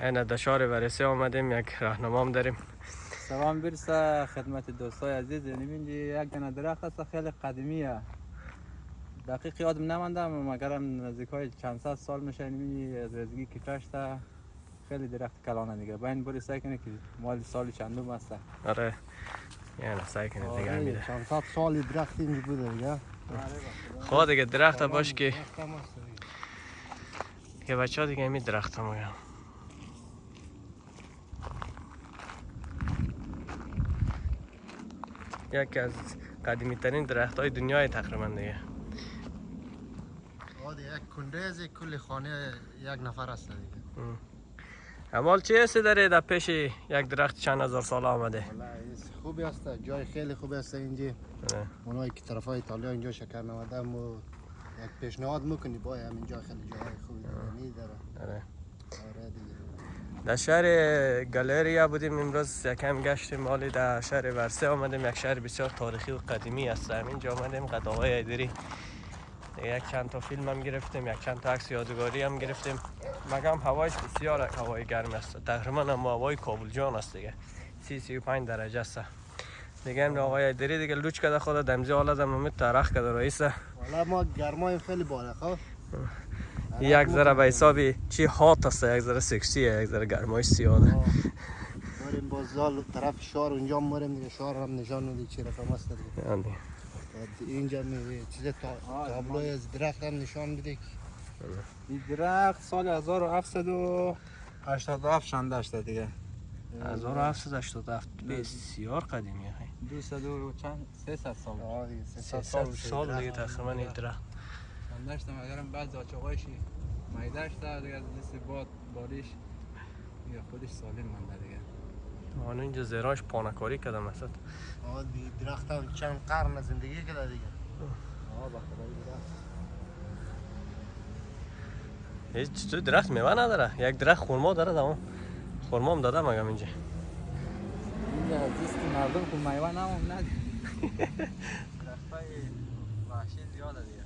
این دشار ورسی آمدیم، یک راهنمام داریم. سلام برسه خدمت دوستای عزیز. اینجا یک دونه درخت است خیلی قدیمیه، دقیق یادم نمانده مگرم نزدیکای چند صد سال میشه. اینجا از رزگی کشته خیلی درخت کلانه دیگه. باید بری سعی کنه که مال سال چندم است. آره یعنی سعی کنید دیگه میده چند صد سال درخت اینجا بوده دیگه. خود دیگه درخت باش که بچه ها دیگه همین درخت هم میگم. یکی از قدیمی ترین درخت های دنیای تقریبا دیگه. یک کنده از کل خانه یک نفر است دیگه. امال چه حسی داره در پیش یک درخت چند هزار سال آمده؟ خوبی است، جای خیلی خوبی است اینجا. اونایی که طرف های ایتالیا اینجا شکر نماده و یک پیشنهاد میکنی با همینجا خیلی جای خوبی داره. آره. دیگه. در شهر گالریا بودیم امروز، یکم گشتیم مالی در شهر ورسه آمدیم. یک شهر بسیار تاریخی و قدیمی است. همینجا آمدیم قد آقای ایدری یک چند تا فیلم هم گرفتیم، یک چند تا عکس یادگاری هم گرفتیم. مگم هوایش بسیار هوای گرم است، تقریبا هم هوای کابل جان است دیگه. 35 درجه است دیگه. هم آقای ایدری دیگه لوچ کرده خود دمزی حالا زمین ترخ کرده رئیس. والا ما گرمای خیلی بالا خب. یک ذره به حسابی چی هات است، یک ذره سکسیه، یک ذره گرمای سیاده. بریم بازال طرف شهر اونجا مریم دیگه، شهر هم نشان میده چی رقم است دیگه. یعنی اینجا چیز تابلوی از درخت هم نشان میده. این درخت سال 1787 شنده شده دیگه. 1787 بسیار قدیمیه. 200 و چند 300 سال. 300 سال دیگه تقریبا این درخت شنده شده، مگرم بعض آچاقایش میده شده دیگه. از دست باد باریش دیگه خودش سالم مونده دیگه. آن اینجا زیراش پانکاری کردم مثلا. درخت هم چند قرن زندگی کرده دیگه. هیچ تو درخت میوه نداره. یک درخت خورما داره دام. خورما هم داده مگم اینجا. اینجا از دست مردم که میوه نمونده. درختای وحشی زیاده دیگه.